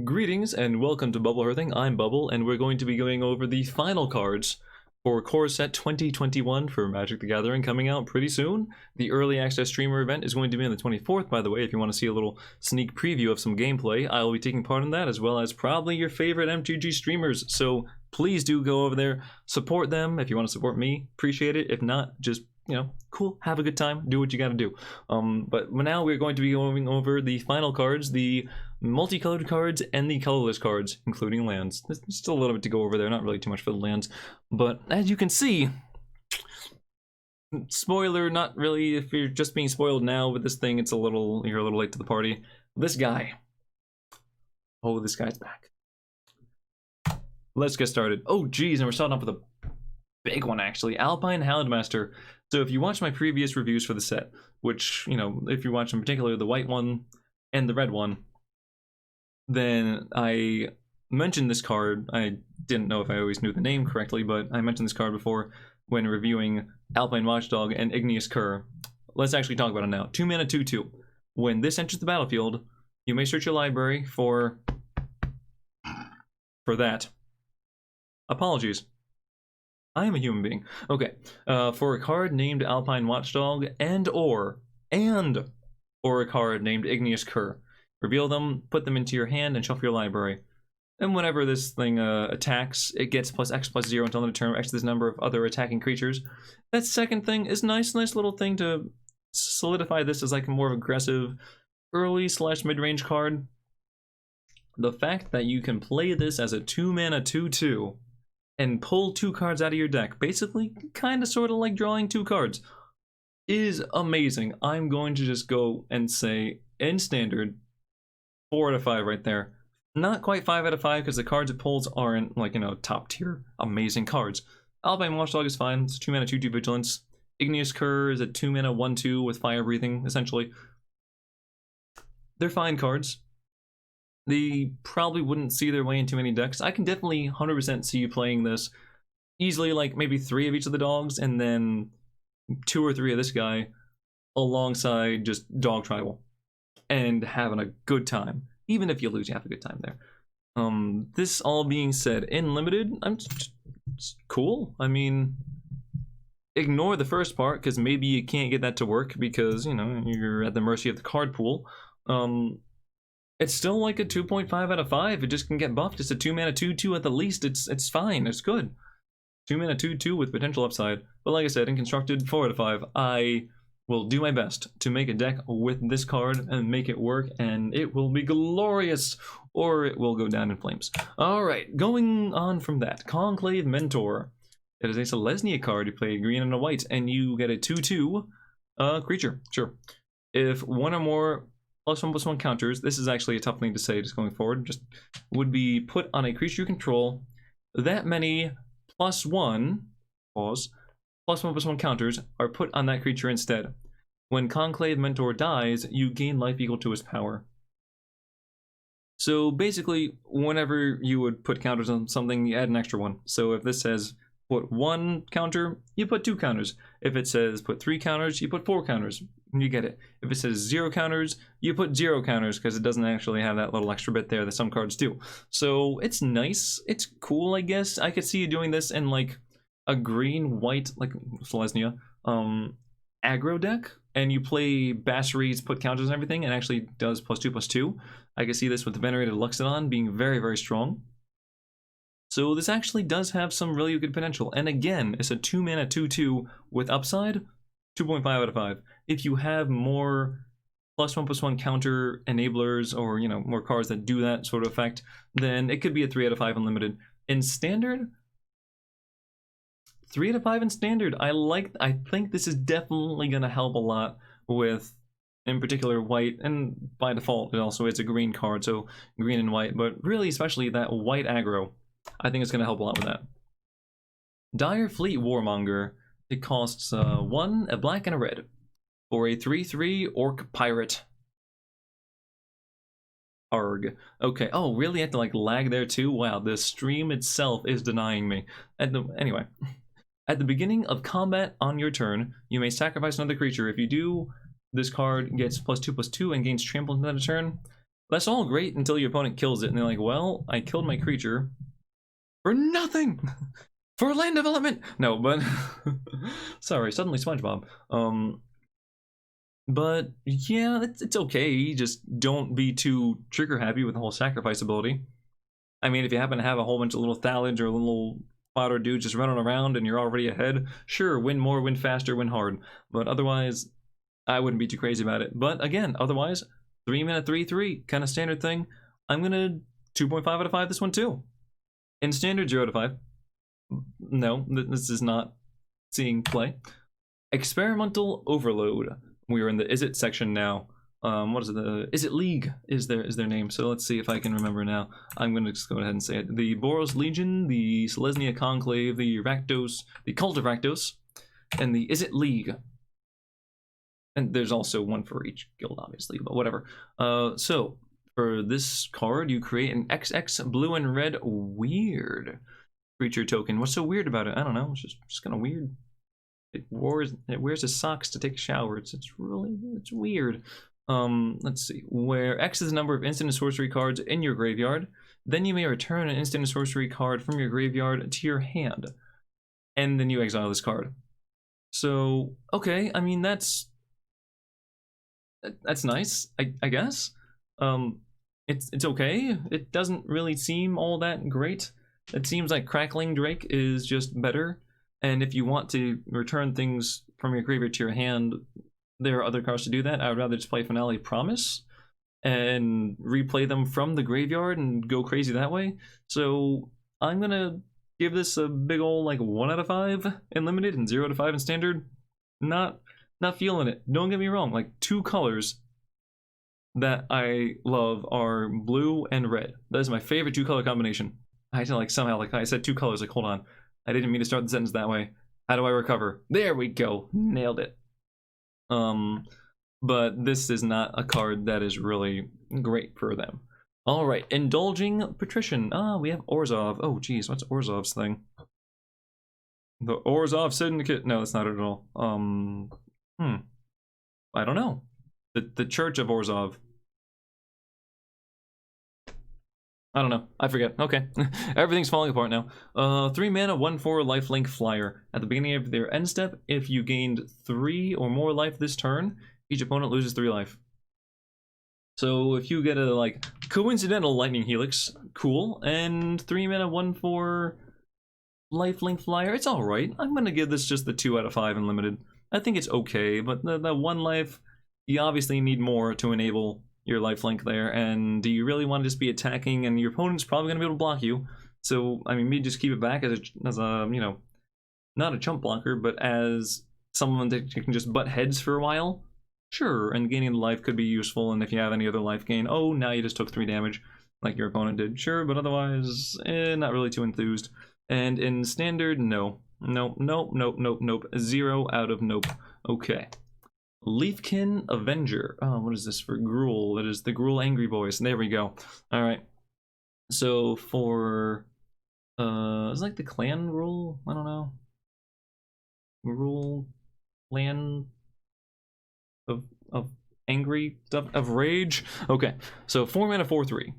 Greetings and welcome to Bubble Hearthing. I'm Bubble, and we're going to be going over the final cards for Core Set 2021 for Magic the Gathering, coming out pretty soon. The early access streamer event is going to be on the 24th, by the way. If you want to see a little sneak preview of some gameplay, I will be taking part in that, as well as probably your favorite MTG streamers. So please do go over there, support them. If you want to support me, appreciate it. If not, just cool, have a good time, do what you gotta do. But now we're going to be going over the final cards, the multicolored cards and the colorless cards, including lands. There's still a little bit to go over there, not really too much for the lands, but as you can see, spoiler, not really. If you're just being spoiled now with this thing, you're a little late to the party. This guy, oh, this guy's back. Let's get started. Oh geez, and we're starting off with a big one, actually. Alpine Houndmaster. So if you watch my previous reviews for the set, which, if you watch in particular the white one and the red one, then I mentioned this card. I didn't know if I always knew the name correctly, but I mentioned this card before when reviewing Alpine Watchdog and Igneous Cur. Let's actually talk about it now. 2 mana 2/2. When this enters the battlefield, you may search your library for that. Apologies. I am a human being. Okay, for a card named Alpine Watchdog or a card named Igneous Cur, reveal them, put them into your hand, and shuffle your library. And whenever this thing attacks, it gets +X/+0 until end of turn, X this number of other attacking creatures. That second thing is nice little thing to solidify this as like a more aggressive early/mid-range card. The fact that you can play this as a 2 mana 2/2 and pull 2 cards out of your deck, basically kind of sort of like drawing 2 cards, is amazing. I'm going to just go and say in standard 4 out of 5 right there. Not quite 5 out of 5 because the cards it pulls aren't like top tier amazing cards. Alpine Watchdog is fine. It's 2 mana 2/2 vigilance. Igneous Cur is a 2 mana 1/2 with fire breathing, essentially. They're fine cards. They probably wouldn't see their way into many decks. I can definitely 100% see you playing this easily, like maybe 3 of each of the dogs, and then 2 or 3 of this guy, alongside just dog tribal, and having a good time. Even if you lose, you have a good time there. This all being said, in limited, it's cool. I mean, ignore the first part, because maybe you can't get that to work because, you're at the mercy of the card pool. It's still like a 2.5 out of 5. It just can get buffed. It's a 2 mana 2/2 at the least. It's fine. It's good. 2 mana 2/2 with potential upside. But like I said, in constructed 4 out of 5, I will do my best to make a deck with this card and make it work, and it will be glorious, or it will go down in flames. All right, going on from that, Conclave Mentor. It is a Selesnya card. You play a green and a white, and you get a 2/2 creature. Sure. If one or more +1/+1 counters, this is actually a tough thing to say just going forward, just would be put on a creature you control, that many +1 +1/+1 counters are put on that creature instead. When Conclave Mentor dies, you gain life equal to his power. So basically, whenever you would put counters on something, you add an extra one. So if this says put 1 counter, you put 2 counters. If it says put 3 counters, you put 4 counters. You get it. If it says 0 counters, you put 0 counters, because it doesn't actually have that little extra bit there that some cards do. So it's nice. It's cool, I guess. I could see you doing this in like a green-white, like Selesnya, aggro deck, and you play Bassaries, put counters and everything, and actually does +2/+2. I could see this with the Venerated Luxodon being very, very strong. So this actually does have some really good potential. And again, it's a 2 mana 2/2 with upside, 2.5 out of 5. If you have more +1/+1 counter enablers, or more cards that do that sort of effect, then it could be a 3 out of 5 unlimited. In standard, 3 out of 5 in standard. I think this is definitely gonna help a lot with, in particular, white, and by default it also is a green card, so green and white, but really especially that white aggro. I think it's going to help a lot with that. Dire Fleet Warmonger. It costs 1, a black, and a red for a 3/3 Orc Pirate. Arg. Okay. Oh, really? I have to like lag there too? Wow, the stream itself is denying me. Anyway, at the beginning of combat on your turn, you may sacrifice another creature. If you do, this card gets +2/+2 and gains trample until end of turn. That's all great until your opponent kills it, and they're like, well, I killed my creature for nothing! For land development! No, but... sorry, suddenly SpongeBob. But, yeah, it's okay. Just don't be too trigger-happy with the whole sacrifice ability. I mean, if you happen to have a whole bunch of little Thalids or little fodder dudes just running around and you're already ahead, sure, win more, win faster, win hard. But otherwise, I wouldn't be too crazy about it. But again, otherwise, 3 mana 3/3, kind of standard thing. I'm gonna 2.5 out of 5 this one too. In standard, 0 to 5. No, this is not seeing play. Experimental Overload. We are in the Is It section now. What is it? The Is It League is their name. So let's see if I can remember now. I'm gonna just go ahead and say it. The Boros Legion, the Selesnya Conclave, the Rakdos, the Cult of Rakdos, and the Is It League. And there's also one for each guild, obviously, but whatever. So for this card, you create an XX blue and red weird creature token. What's so weird about it? I don't know. It's just kind of weird. It wears his socks to take a shower. It's weird. Let's see. Where X is the number of instant and sorcery cards in your graveyard, then you may return an instant and sorcery card from your graveyard to your hand, and then you exile this card. So okay, I mean that's nice, I guess. It's okay. It doesn't really seem all that great. It seems like Crackling Drake is just better. And if you want to return things from your graveyard to your hand, there are other cards to do that. I would rather just play Finale Promise and replay them from the graveyard and go crazy that way. So I'm gonna give this a big ol' like 1 out of 5 in limited and 0 to 5 in standard. Not feeling it. Don't get me wrong. Like, 2 colors that I love are blue and red. That is my favorite 2-color combination. I had to like somehow like I said 2 colors. Like, hold on. I didn't mean to start the sentence that way. How do I recover? There we go. Nailed it. But this is not a card that is really great for them. Alright, Indulging Patrician. We have Orzhov. Oh, geez, what's Orzhov's thing? The Orzhov Syndicate. No, that's not it at all. I don't know. The Church of Orzhov. I don't know. I forget. Okay. Everything's falling apart now. 3 mana, 1/4 lifelink flyer. At the beginning of their end step, if you gained 3 or more life this turn, each opponent loses 3 life. So if you get a like coincidental lightning helix, cool. And 3 mana, 1/4 lifelink flyer, it's alright. I'm gonna give this just the 2 out of 5 in limited. I think it's okay, but the 1 life, you obviously need more to enable your lifelink there, and do you really want to just be attacking and your opponent's probably going to be able to block you? So, I mean, maybe just keep it back as a you know, not a chump blocker, but as someone that you can just butt heads for a while. Sure, and gaining the life could be useful, and if you have any other life gain, oh, now you just took 3 damage, like your opponent did. Sure, but otherwise, not really too enthused. And in standard, no. Nope, nope, nope, nope, nope. 0 out of nope. Okay. Leafkin Avenger. Oh, what is this for Gruul? That is the Gruul Angry Boys. There we go. Alright. So for it's like the clan rule? I don't know. Rule clan of angry stuff of rage. Okay. So 4 mana 4/3.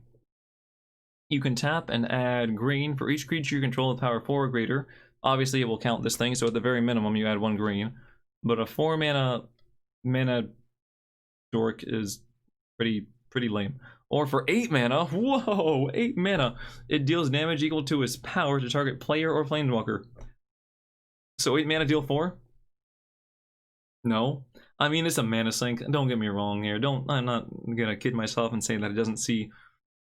You can tap and add green for each creature you control with power 4 or greater. Obviously it will count this thing, so at the very minimum you add 1 green. But a 4 mana dork is pretty lame. Or for 8 mana, whoa, 8 mana, it deals damage equal to its power to target player or planeswalker. So 8 mana deal 4? No. I mean, it's a mana sink. Don't get me wrong here. I'm not gonna kid myself and say that it doesn't see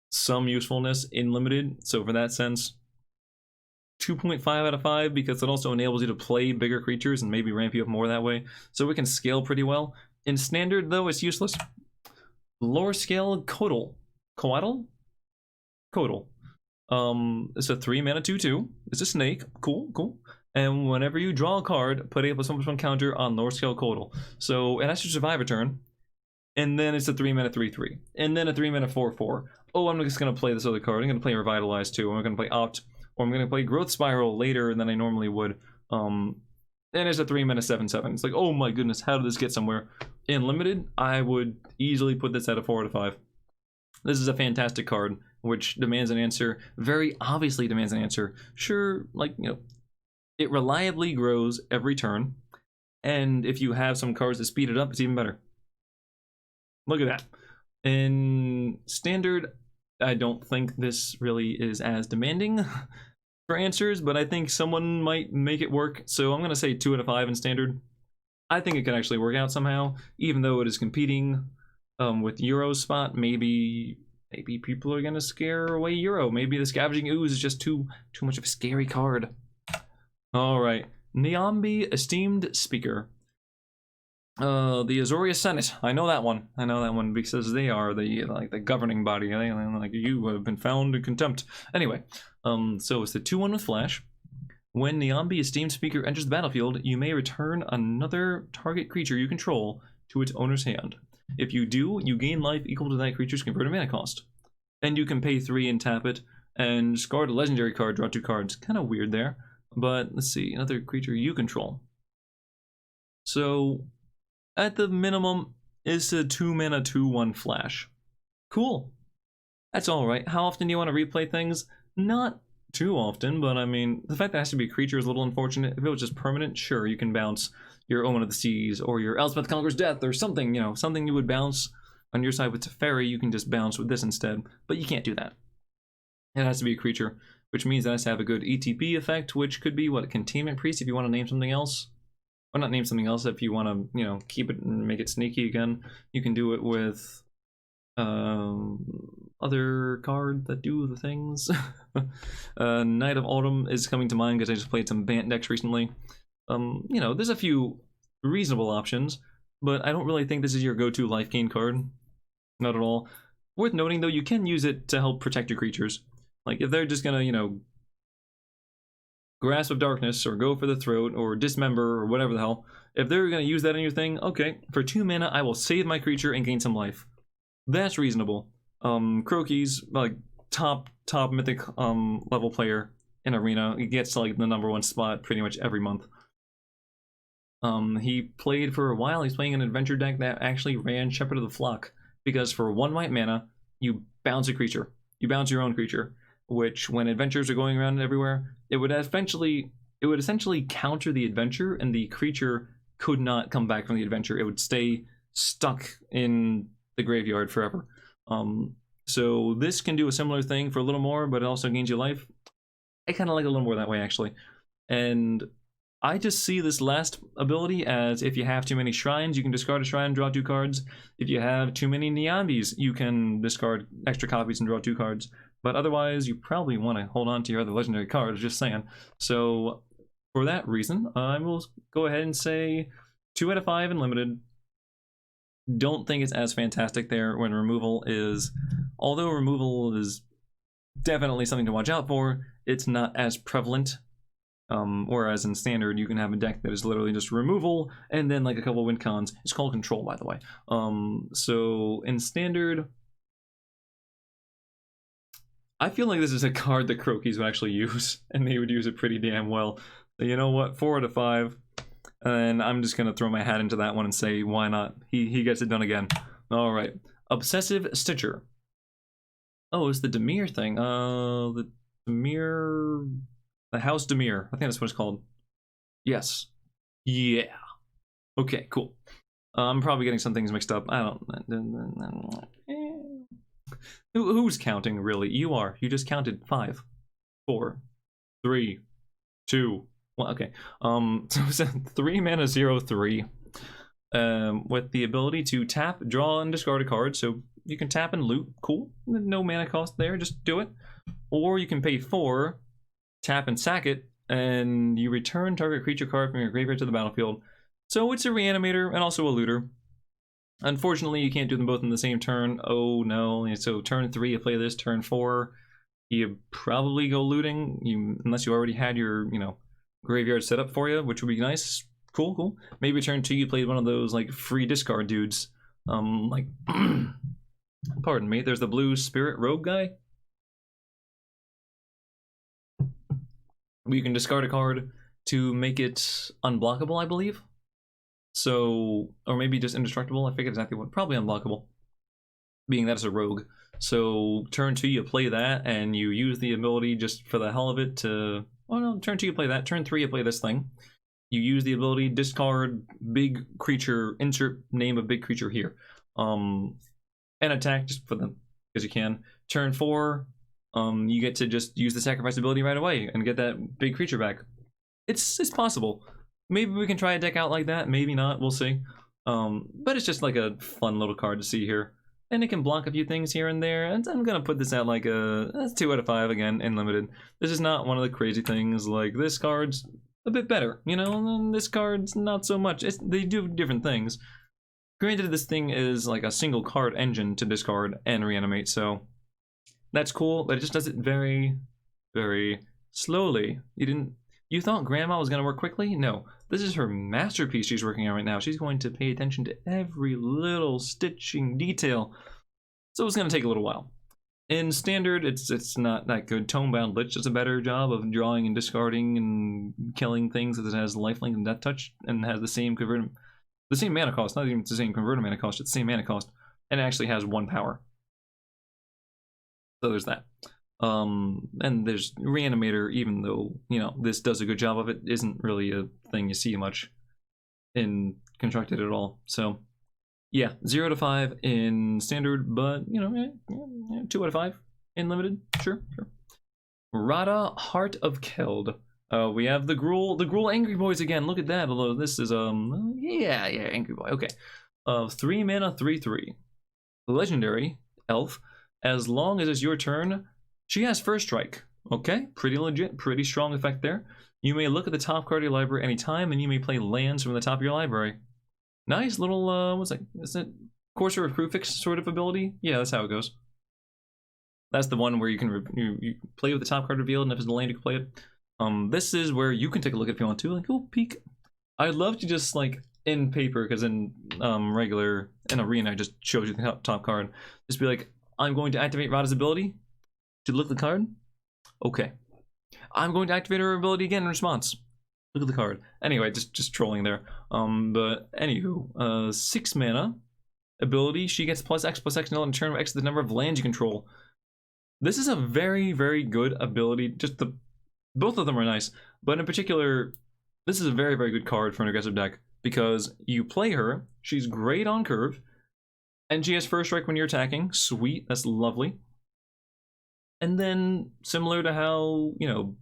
some usefulness in limited. So for that sense, 2.5 out of 5, because it also enables you to play bigger creatures and maybe ramp you up more that way. So it can scale pretty well. In standard, though, it's useless. Lore Scale Coatl. Coatl? Coatl. It's a 3 mana 2/2. It's a snake. Cool. And whenever you draw a card, put a +1/+1 counter on Lore Scale Coatl. So it has to survive a turn. And then it's a 3 mana 3/3. And then a 3 mana 4/4. Oh, I'm just going to play this other card. I'm going to play Revitalize too. I'm going to play Opt. Or I'm going to play Growth Spiral later than I normally would. And it's a 3 mana 7/7. It's like, oh my goodness, how did this get somewhere? In limited, I would easily put this at a 4 out of 5. This is a fantastic card, which demands an answer, very obviously demands an answer. Sure, like, you know, it reliably grows every turn, and if you have some cards that speed it up, it's even better. Look at that. In Standard, I don't think this really is as demanding for answers, but I think someone might make it work, so I'm going to say 2 out of 5 in Standard. I think it could actually work out somehow, even though it is competing with Euro's spot. Maybe people are gonna scare away Euro. Maybe the Scavenging Ooze is just too much of a scary card. All right, Niambi, Esteemed Speaker. The Azoria Senate. I know that one. I know that one because they are the governing body. They like, you have been found in contempt. Anyway, so it's the 2/1 with Flash. When Niambi, Esteemed Speaker, enters the battlefield, you may return another target creature you control to its owner's hand. If you do, you gain life equal to that creature's converted mana cost. And you can pay 3 and tap it, and discard a legendary card, draw 2 cards. Kind of weird there, but let's see, another creature you control. So, at the minimum, it's a 2-mana 2/1 Flash. Cool. That's alright. How often do you want to replay things? Not too often, but I mean, the fact that it has to be a creature is a little unfortunate. If it was just permanent, sure, you can bounce your Omen of the Seas or your Elspeth Conquers Death or something, you know, something you would bounce on your side with Teferi. You can just bounce with this instead, but you can't do that. It has to be a creature, which means it has to have a good ETB effect, which could be, what, Containment Priest if you want to name something else? Or not name something else, if you want to, you know, keep it and make it sneaky again. You can do it with other card that do the things. Night of Autumn is coming to mind because I just played some Bant decks recently. You know, there's a few reasonable options, but I don't really think this is your go-to life gain card. Not at all. Worth noting, though, you can use it to help protect your creatures. Like, if they're just gonna, you know, Grasp of Darkness, or Go for the Throat, or Dismember, or whatever the hell, if they're gonna use that in your thing, okay, for 2 mana, I will save my creature and gain some life. That's reasonable. Croaky's, like, top mythic level player in Arena. He gets to, like, the #1 spot pretty much every month. He played for a while. He's playing an adventure deck that actually ran Shepherd of the Flock, because for 1 white mana, you bounce a creature. You bounce your own creature, which, when adventures are going around everywhere, it would essentially counter the adventure, and the creature could not come back from the adventure. It would stay stuck in the graveyard forever. So this can do a similar thing for a little more, but it also gains you life. I kind of like it a little more that way, actually. And I just see this last ability as, if you have too many shrines, you can discard a shrine and draw 2 cards. If you have too many Niambis, you can discard extra copies and draw 2 cards. But otherwise, you probably want to hold on to your other legendary cards, just saying. So, for that reason, I will go ahead and say 2 out of 5 in Limited. Don't think it's as fantastic there when removal is... Although removal is definitely something to watch out for, it's not as prevalent. Whereas in Standard, you can have a deck that is literally just removal, and then like a couple win cons. It's called Control, by the way. So in Standard, I feel like this is a card that Croakies would actually use, and they would use it pretty damn well. So you know what? 4 out of 5. And I'm just gonna throw my hat into that one and say, why not? He gets it done again. All right. Obsessive Stitcher. Oh, it's the Demir thing. The Demir... The House Demir. I think that's what it's called. Yes. Yeah. Okay, cool. I'm probably getting some things mixed up. I don't... Who's counting, really? You are. You just counted 5, 4, 3, 2, 1. Okay. So it's a 3 mana 0/3. With the ability to tap, draw, and discard a card. So you can tap and loot. Cool. No mana cost there. Just do it. Or you can pay 4, tap and sack it, and you return target creature card from your graveyard to the battlefield. So it's a reanimator and also a looter. Unfortunately, you can't do them both in the same turn. Oh no. So turn 3, you play this. Turn 4, you probably go looting. Unless you already had your, you know, graveyard set up for you, which would be nice. Cool, cool. Maybe turn 2, you played one of those, like, free discard dudes. Like, pardon me, there's the blue spirit rogue guy. You can discard a card to make it unblockable, I believe. So, or maybe just indestructible. I forget exactly what. Probably unblockable, being that it's a rogue. So turn 2 you play that, and you use the ability just for the hell of it to... Oh no, turn 2 you play that, turn 3 you play this thing. You use the ability, discard big creature, insert name of big creature here. And attack just for them, because you can. Turn 4, you get to just use the sacrifice ability right away and get that big creature back. It's possible. Maybe we can try a deck out like that, maybe not, we'll see. But it's just like a fun little card to see here. And it can block a few things here and there, and I'm gonna put this at like that's 2 out of 5 again, in limited. This is not one of the crazy things, like this card's a bit better, you know, and this card's not so much. They do different things. Granted, this thing is like a single card engine to discard and reanimate, so that's cool, but it just does it very, very slowly. You thought Grandma was gonna work quickly? No. This is her masterpiece she's working on right now. She's going to pay attention to every little stitching detail. So it's gonna take a little while. In standard, it's not that good. Tone-bound Lich does a better job of drawing and discarding and killing things, as it has lifelink and death touch, and has the same mana cost, not even the same converter mana cost, it's the same mana cost, and it actually has 1 power. So there's that. And there's Reanimator, even though, you know, this does a good job of it, isn't really a thing you see much in Constructed at all. So, yeah, 0 to 5 in Standard, but, you know, 2 out of 5 in Limited, sure. Rada, Heart of Keld. We have the Gruul Angry Boys again, look at that, although this is, yeah, Angry Boy, okay. 3 mana, 3/3. Legendary, Elf. As long as it's your turn, she has First Strike. Okay, pretty legit, pretty strong effect there. You may look at the top card of your library anytime, and you may play lands from the top of your library. Nice little, what's that? Is it Courser of Crufix sort of ability? Yeah, that's how it goes. That's the one where you can you play with the top card revealed, and if it's a land, you can play it. This is where you can take a look if you want to. Like, oh, peek. I'd love to just, like, in paper, because in Arena, I just showed you the top card. Just be like, I'm going to activate Rada's ability to look at the card. Okay. I'm going to activate her ability again in response. Look at the card. Anyway, just trolling there. But anywho, 6 mana ability. She gets +X until in turn X the number of lands you control. This is a very, very good ability. Both of them are nice, but in particular, this is a very, very good card for an aggressive deck because you play her. She's great on curve, and she has First Strike when you're attacking. Sweet, that's lovely. And then, similar to how, you know,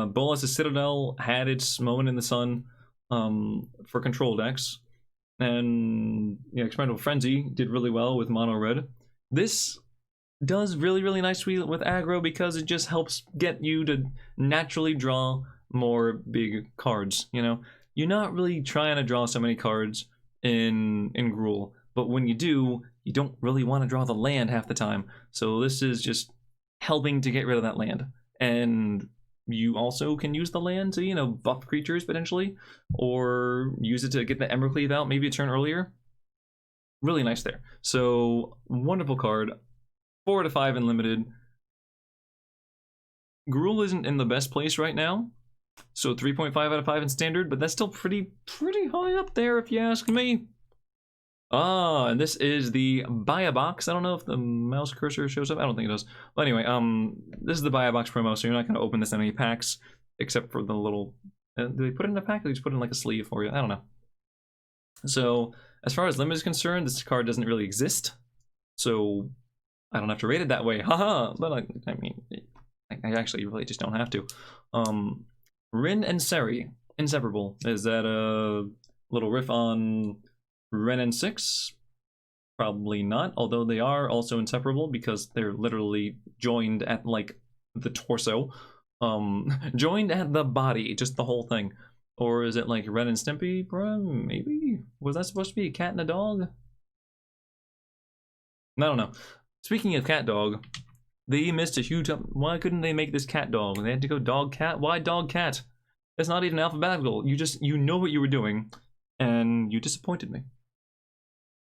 Bolas' Citadel had its moment in the sun for control decks, and you know, Experimental Frenzy did really well with mono red. This does really, really nicely with aggro because it just helps get you to naturally draw more big cards. You know, you're not really trying to draw so many cards in Gruul, but when you do, you don't really want to draw the land half the time. So this is just helping to get rid of that land, and you also can use the land to, you know, buff creatures potentially, or use it to get the Embercleave out maybe a turn earlier. Really nice there. So wonderful card. 4 to 5 in limited. Gruul isn't in the best place right now, so 3.5 out of 5 in standard, but that's still pretty high up there if you ask me. And this is the buy a box. I don't know if the mouse cursor shows up. I don't think it does. But anyway, this is the buy a box promo, so you're not going to open this in any packs, except for the little... do they put it in a pack, or they just put it in like a sleeve for you? I don't know. So, as far as limit is concerned, this card doesn't really exist, so I don't have to rate it that way. Haha! But I mean, I actually really just don't have to. Rin and Seri, Inseparable. Is that a little riff on Ren and 6? Probably not, although they are also inseparable because they're literally joined at like the torso. Joined at the body, just the whole thing. Or is it like Ren and Stimpy? Maybe? Was that supposed to be a cat and a dog? I don't know. Speaking of cat dog, they missed a huge... Why couldn't they make this cat dog? They had to go dog cat? Why dog cat? It's not even alphabetical. You know what you were doing, and you disappointed me.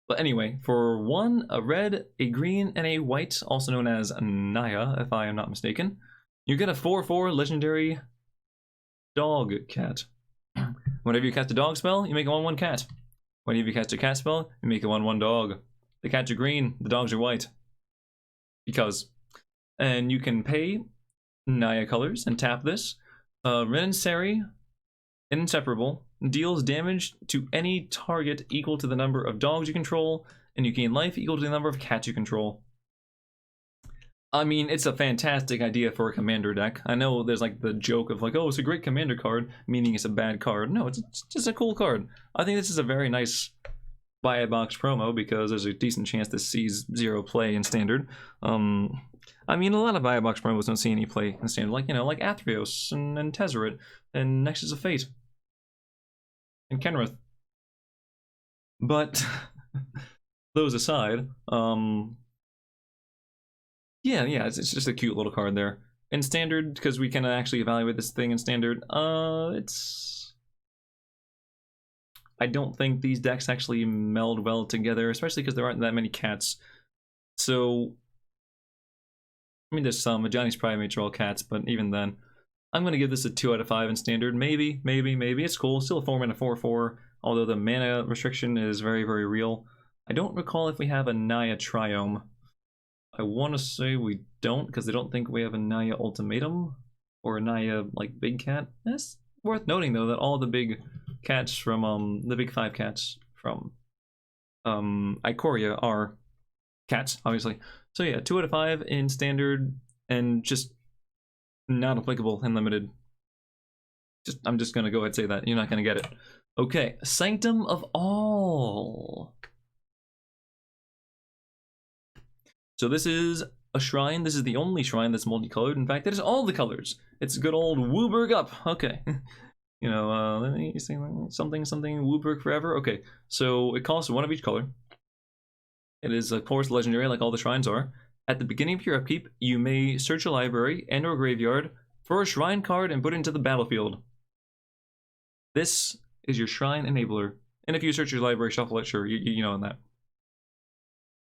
But anyway, for 1, a red, a green, and a white, also known as Naya, if I am not mistaken, you get a 4/4 legendary dog cat. Whenever you cast a dog spell, you make a 1/1 cat. Whenever you cast a cat spell, you make a 1/1 dog. The cats are green, the dogs are white. because. And you can pay Naya colors and tap this. Renenseri, inseparable, deals damage to any target equal to the number of dogs you control, and you gain life equal to the number of cats you control. I mean, it's a fantastic idea for a commander deck. I know there's like the joke of like, oh, it's a great commander card, meaning it's a bad card. No, it's just a cool card. I think this is a very nice buy a box promo because there's a decent chance this sees 0 play in standard. I mean, a lot of buy a box promos don't see any play in standard, like, you know, like Athreos and Tezzeret and Nexus of Fate and Kenrith. But those aside, yeah, it's just a cute little card there. In standard, because we can actually evaluate this thing in standard, it's... I don't think these decks actually meld well together, especially because there aren't that many cats. So, I mean, there's some. Johnny's Primates are all cats, but even then, I'm going to give this a 2 out of 5 in standard. Maybe. It's cool. Still a 4-mana 4/4, although the mana restriction is very, very real. I don't recall if we have a Naya Triome. I want to say we don't, because I don't think we have a Naya Ultimatum or a Naya, like, Big Cat. That's worth noting, though, that all the big cats from, the big 5 cats from, Ikoria are cats, obviously. So yeah, 2 out of 5 in standard, and just not applicable in limited. I'm just gonna go ahead and say that. You're not gonna get it. Okay, Sanctum of All. So this is a shrine. This is the only shrine that's multicolored. In fact, it is all the colors. It's good old Wooburg up. Okay. You know, let me say something Wooburg forever. Okay, so it costs 1 of each color. It is, of course, legendary, like all the shrines are. At the beginning of your upkeep, you may search a library and or graveyard for a shrine card and put it into the battlefield. This is your shrine enabler. And if you search your library, shuffle it, sure, you know that.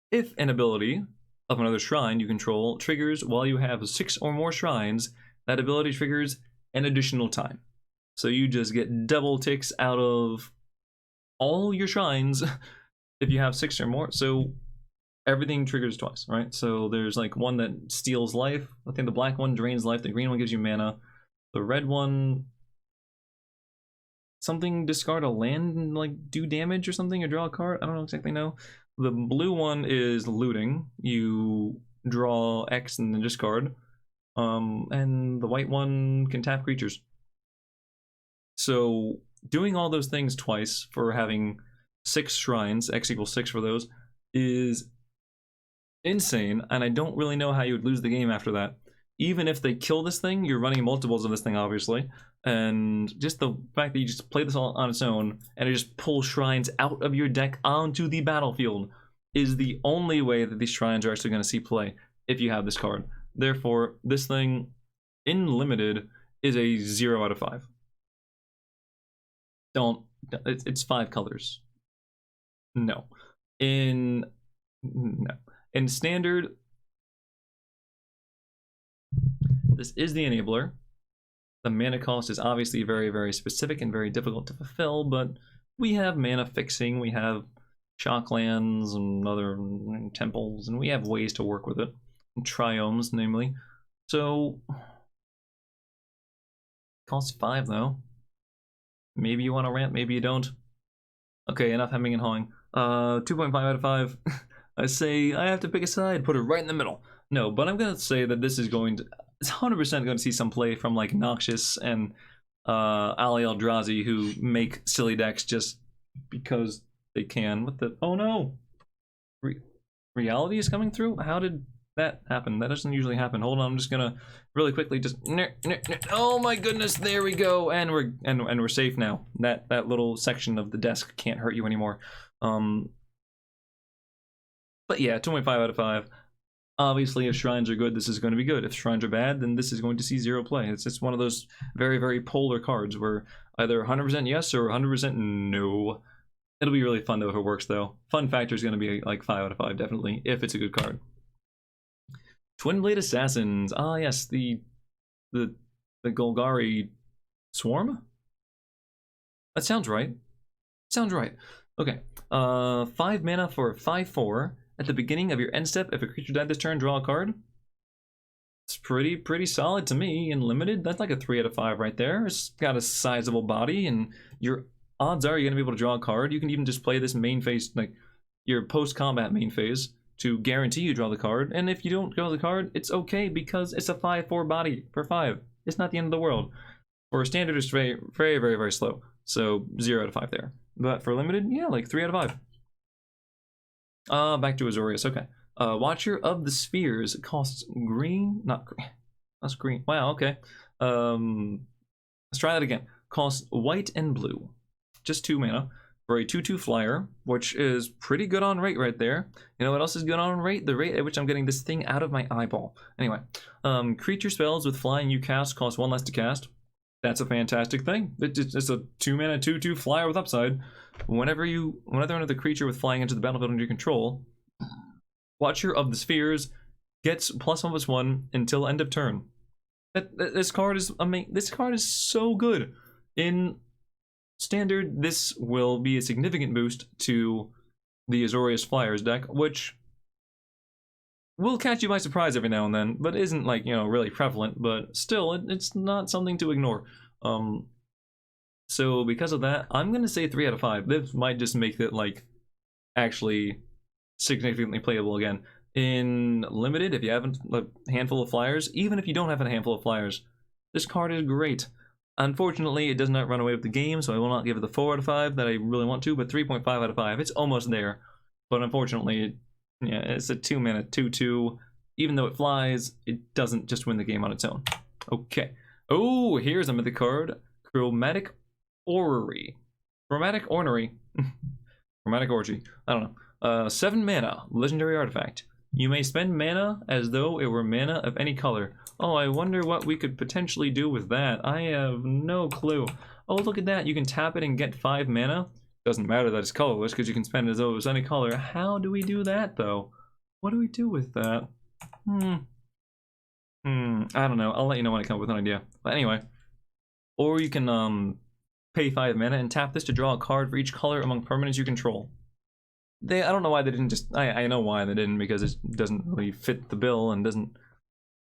If an ability of another shrine you control triggers while you have 6 or more shrines, that ability triggers an additional time. So you just get double ticks out of all your shrines if you have 6 or more. So everything triggers twice, right? So there's like one that steals life. I think the black one drains life. The green one gives you mana. The red one, something discard a land and like do damage or something or draw a card. I don't exactly know. The blue one is looting. You draw X and then discard. And the white one can tap creatures. So doing all those things twice for having 6 shrines, X equals 6 for those, is insane, and I don't really know how you would lose the game after that. Even if they kill this thing, you're running multiples of this thing, obviously, and just the fact that you just play this all on its own, and it just pulls shrines out of your deck onto the battlefield, is the only way that these shrines are actually going to see play, if you have this card. Therefore, this thing, in limited, is a 0 out of 5. It's 5 colors. No. In standard, this is the enabler. The mana cost is obviously very, very specific and very difficult to fulfill, but we have mana fixing, we have shocklands and other temples, and we have ways to work with it. And triomes, namely. So, costs 5 though. Maybe you want to rant, maybe you don't. Okay, enough hemming and hawing. 2.5 out of 5. I say I have to pick a side, put it right in the middle. No, but I'm gonna say that this is going to, it's 100% going to see some play from like Noxious and Ali Eldrazi, who make silly decks just because they can. What the? Oh no! Reality is coming through. How did that happen? That doesn't usually happen. Hold on, I'm just gonna really quickly just. Oh my goodness! There we go, and we're safe now. That little section of the desk can't hurt you anymore. But yeah, 2.5 out of 5. Obviously, if shrines are good, this is going to be good. If shrines are bad, then this is going to see 0 play. It's just one of those very, very polar cards where either 100% yes or 100% no. It'll be really fun though if it works though. Fun factor is going to be like 5 out of 5 definitely, if it's a good card. Twin Blade Assassins. Ah yes, the Golgari Swarm? That sounds right. Sounds right. Okay. 5 mana for 5/4. at the beginning of your end step. If a creature died this turn, draw a card. It's pretty solid to me. In limited, that's like a 3 out of 5 right there. It's got a sizable body, and your odds are you're gonna be able to draw a card. You can even just play this main phase, like your post-combat main phase, to guarantee you draw the card. And if you don't draw the card, it's okay because it's a 5/4 body for 5. It's not the end of the world. For standard, it's very slow. So 0 out of 5 there. But for limited, yeah, like 3 out of 5. Back to Azorius. Okay. Watcher of the Spheres costs green, not green. That's green. Wow. Okay. Let's try that again. Costs white and blue, just 2 mana for a 2/2 flyer, which is pretty good on rate right there. You know what else is good on rate? The rate at which I'm getting this thing out of my eyeball. Anyway, creature spells with flying you cast cost 1 less to cast. That's a fantastic thing. It's a 2 mana 2/2 flyer with upside. Whenever another creature with flying into the battlefield under your control, Watcher of the Spheres gets +1/+1 until end of turn. This card is amazing. This card is so good. In standard, this will be a significant boost to the Azorius Flyers deck, which will catch you by surprise every now and then, but isn't like, you know, really prevalent, but still, it's not something to ignore. So because of that, I'm gonna say 3 out of 5. This might just make it like actually significantly playable again. In limited, if you have a handful of flyers, even if you don't have a handful of flyers, this card is great. Unfortunately, it does not run away with the game, so I will not give it the 4 out of 5 that I really want to, but 3.5 out of 5. It's almost there, but unfortunately, yeah, it's a 2 mana 2/2. Even though it flies, it doesn't just win the game on its own. Okay. Oh, here's a mythic card. Chromatic Orrery. Chromatic Ornery. Chromatic Orgy. I don't know. 7 mana. Legendary artifact. You may spend mana as though it were mana of any color. Oh, I wonder what we could potentially do with that. I have no clue. Oh, look at that. You can tap it and get 5 mana. Doesn't matter that it's colorless because you can spend it as though it was any color. How do we do that, though? What do we do with that? I don't know. I'll let you know when I come up with an idea. But anyway. Or you can pay 5 mana and tap this to draw a card for each color among permanents you control. I don't know why they didn't just... I know why they didn't, because it doesn't really fit the bill and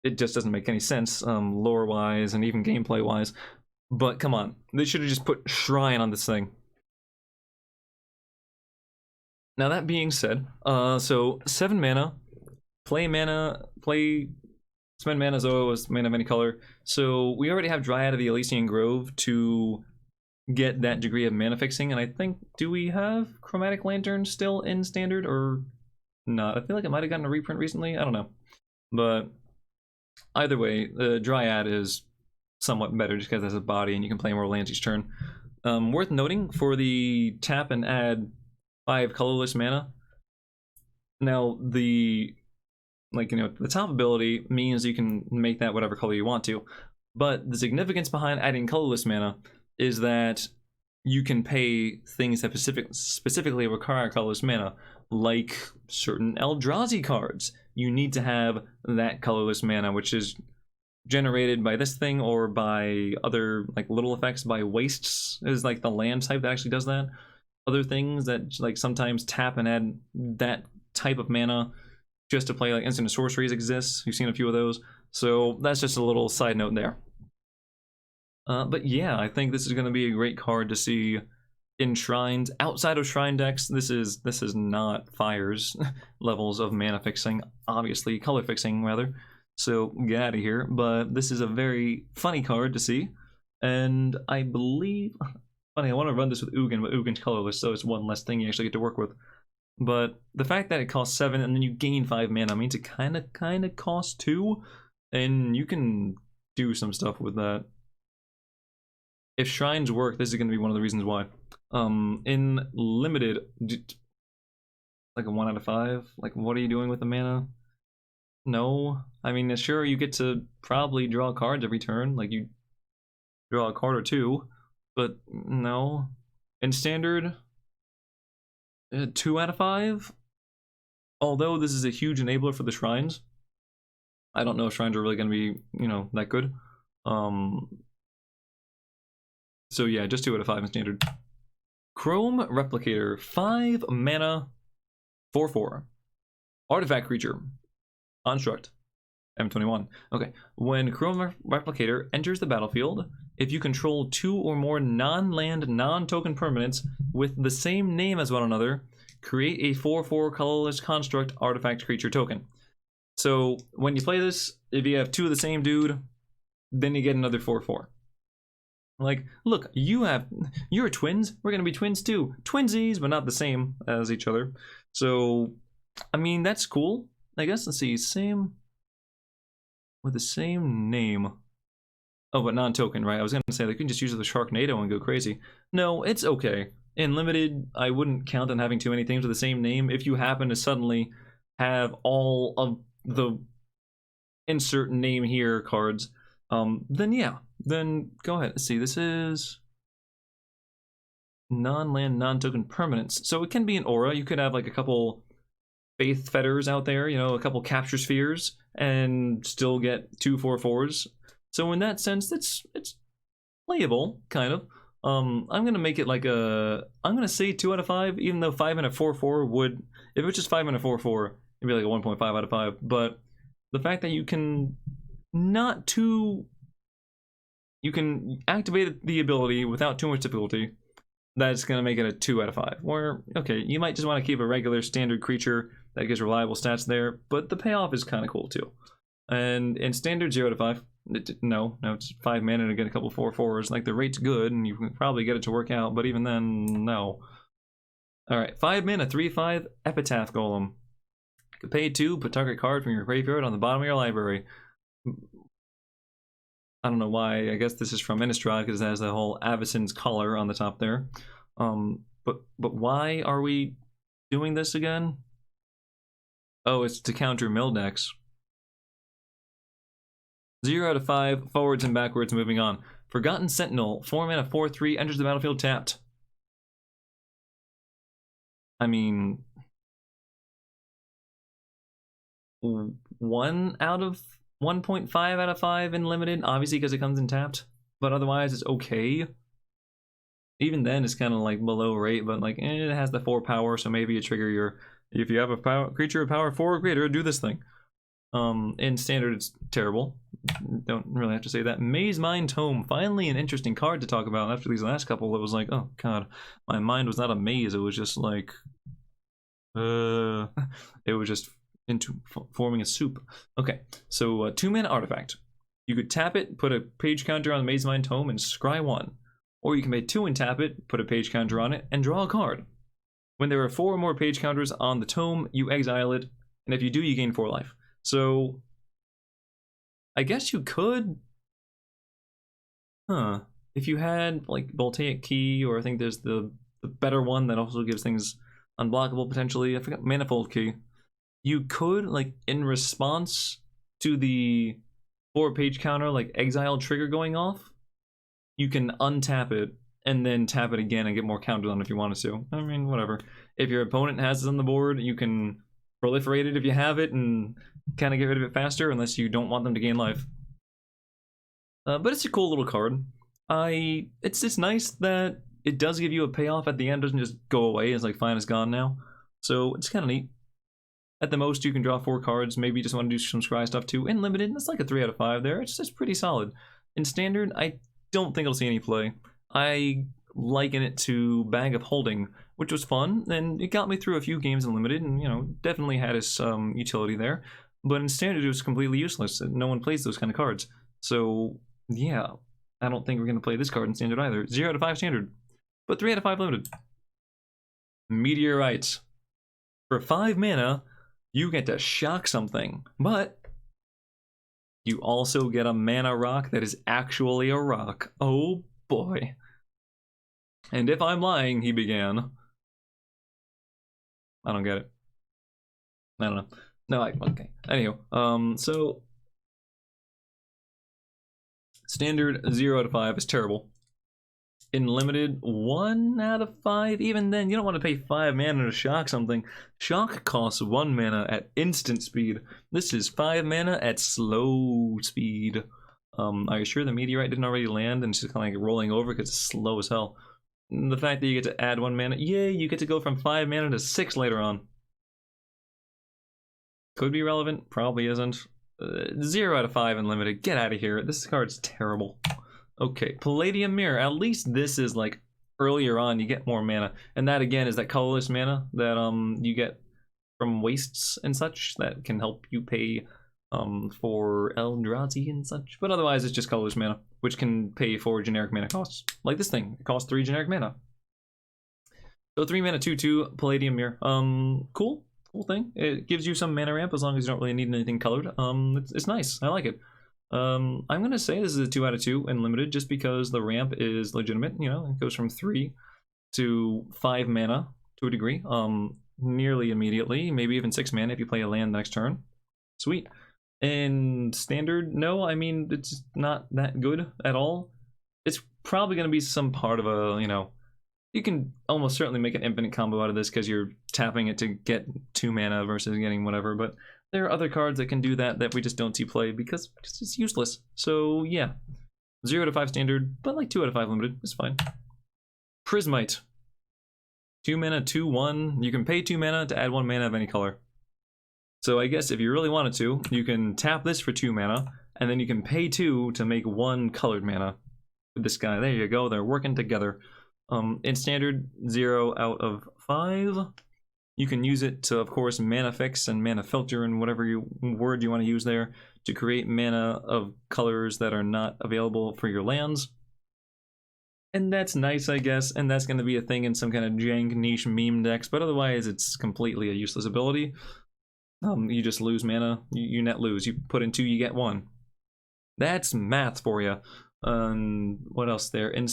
it just doesn't make any sense, lore-wise and even gameplay-wise. But come on, they should have just put Shrine on this thing. Now that being said, so 7 mana, spend mana as though it was mana of any color. So we already have Dryad of the Elysian Grove to get that degree of mana fixing, and I think, do we have Chromatic Lantern still in standard or not? I feel like it might have gotten a reprint recently, I don't know. But either way, the Dryad is somewhat better just because it has a body and you can play more lands each turn. Worth noting, for the tap and add 5 colorless mana, now the top ability means you can make that whatever color you want to, but the significance behind adding colorless mana is that you can pay things that specifically require colorless mana, like certain Eldrazi cards. You need to have that colorless mana, which is generated by this thing or by other like little effects. By wastes is like the land type that actually does that. Other things that like sometimes tap and add that type of mana just to play like instant sorceries exists. You've seen a few of those, so that's just a little side note there. But yeah, I think this is going to be a great card to see enshrined outside of shrine decks. This is not Fire's levels of mana fixing, obviously color fixing rather. So get out of here. But this is a very funny card to see, and I believe funny. I want to run this with Ugin, but Ugin's colorless, so it's one less thing you actually get to work with. But the fact that it costs 7 and then you gain 5 mana means it kind of costs 2, and you can do some stuff with that. If shrines work, this is going to be one of the reasons why. In limited, like a 1 out of 5. Like, what are you doing with the mana? No, I mean, sure, you get to probably draw cards every turn. Like, you draw a card or 2, but no. In standard, 2 out of 5. Although this is a huge enabler for the shrines, I don't know if shrines are really going to be, that good. So yeah, just 2 out of 5 in standard. Chrome Replicator, 5 mana, 4/4. Artifact creature. Construct. M21. Okay. When Chrome Replicator enters the battlefield, if you control 2 or more non-land, non-token permanents with the same name as one another, create a 4/4 colorless construct artifact creature token. So when you play this, if you have 2 of the same dude, then you get another 4/4. Like, look, you're twins. We're gonna be twins too. Twinsies, but not the same as each other. So, I mean, that's cool. I guess. Let's see, same with the same name. Oh, but non-token, right? I was gonna say they can just use the Sharknado and go crazy. No, it's okay. In limited, I wouldn't count on having too many things with the same name. If you happen to suddenly have all of the insert name here cards, then yeah, then go ahead. Let's see, this is non-land, non-token permanents. So it can be an aura. You could have like a couple Faith Fetters out there, you know, a couple Capture Spheres, and still get 2 4/4s. So in that sense, it's playable, kind of. I'm gonna make it like I'm gonna say 2 out of 5, even though 5 and a 4/4 would, if it was just 5 and a 4/4, it'd be like a 1.5 out of 5. But the fact that you can you can activate the ability without too much difficulty, that's gonna make it a 2 out of 5. Or, okay, you might just want to keep a regular standard creature that gives reliable stats there, but the payoff is kind of cool too. And in standard 0 to 5, no, it's 5 mana to get a couple 4/4s. Like, the rate's good, and you can probably get it to work out, but even then, no. Alright, 5 mana, 3/5, Epitaph Golem. You can pay 2, put target card from your graveyard on the bottom of your library. I don't know why. I guess this is from Innistrad because it has the whole Avacyn's collar on the top there. But why are we doing this again? Oh, it's to counter mill decks. 0 out of 5, forwards and backwards, moving on. Forgotten Sentinel, 4 mana, 4/3, enters the battlefield tapped. I mean, 1 out of 1.5 out of 5 in limited, obviously because it comes in tapped, but otherwise it's okay. Even then it's kind of like below rate, but like it has the 4 power, so maybe you trigger your, if you have a creature of power 4 or greater, do this thing. In standard it's terrible. Don't really have to say that. Maze Mine Tome, finally an interesting card to talk about. After these last couple, it was like, oh god, my mind was not a maze, it was just like it was just into forming a soup. Okay, so 2 mana artifact. You could tap it, put a page counter on the Maze Mine Tome, and scry 1. Or you can pay 2 and tap it, put a page counter on it, and draw a card. When there are 4 or more page counters on the tome, you exile it, and if you do, you gain 4 life. So I guess you could, if you had like Voltaic Key, or I think there's the better one that also gives things unblockable potentially. I forgot, Manifold Key. You could, like, in response to the 4 page counter, like exile trigger going off, you can untap it and then tap it again and get more counters on if you wanted to. I mean, whatever. If your opponent has it on the board, you can proliferate it if you have it and kind of get rid of it faster, unless you don't want them to gain life. But it's a cool little card. It's nice that it does give you a payoff at the end. It doesn't just go away. It's like, fine, it's gone now. So it's kind of neat. At the most, you can draw 4 cards. Maybe you just want to do some scry stuff too. In limited, that's like a 3 out of 5 there. It's just pretty solid. In standard, I don't think I'll see any play. I liken it to Bag of Holding, which was fun, and it got me through a few games in limited, and, you know, definitely had its utility there. But in standard, it was completely useless. No one plays those kind of cards. So, yeah, I don't think we're going to play this card in standard either. 0 out of 5 standard, but 3 out of 5 limited. Meteorite. For 5 mana, you get to shock something, but you also get a mana rock that is actually a rock. Oh boy. And if I'm lying, he began. I don't get it. I don't know. No, okay. Anywho, so standard 0 out of 5 is terrible. In limited, 1 out of 5. Even then, you don't want to pay 5 mana to shock something. Shock costs 1 mana at instant speed. This is 5 mana at slow speed. Are you sure the meteorite didn't already land and it's just kind of like rolling over because it's slow as hell? And the fact that you get to add 1 mana, yay, you get to go from 5 mana to 6 later on. Could be relevant, probably isn't. 0 out of 5 unlimited. Get out of here. This card's terrible. Okay, Palladium Mirror. At least this is like earlier on you get more mana, and that again is that colorless mana that you get from wastes and such that can help you pay for Eldrazi and such. But otherwise it's just colorless mana, which can pay for generic mana costs. Like this thing, it costs 3 generic mana. So 3 mana 2/2 Palladium Mirror. Cool thing. It gives you some mana ramp as long as you don't really need anything colored. It's nice. I like it. I'm gonna say this is a 2 out of 2 in limited just because the ramp is legitimate. You know, it goes from 3 to 5 mana to a degree. Nearly immediately, maybe even 6 mana if you play a land next turn. Sweet. And standard, no, I mean it's not that good at all. It's probably gonna be some part of a, you know, you can almost certainly make an infinite combo out of this because you're tapping it to get 2 mana versus getting whatever, but there are other cards that can do that we just don't see play because it's useless. So yeah, 0 out of 5 standard, but like 2 out of 5 limited, it's fine. Prismite. 2 mana, 2/1. You can pay 2 mana to add 1 mana of any color. So I guess if you really wanted to, you can tap this for 2 mana, and then you can pay 2 to make 1 colored mana with this guy. There you go, they're working together. In standard, 0 out of 5. You can use it to, of course, mana fix and mana filter and whatever word you want to use there to create mana of colors that are not available for your lands. And that's nice, I guess, and that's going to be a thing in some kind of jank niche meme decks, but otherwise it's completely a useless ability. You just lose mana, you net lose. You put in 2, you get 1. That's math for you. What else there? In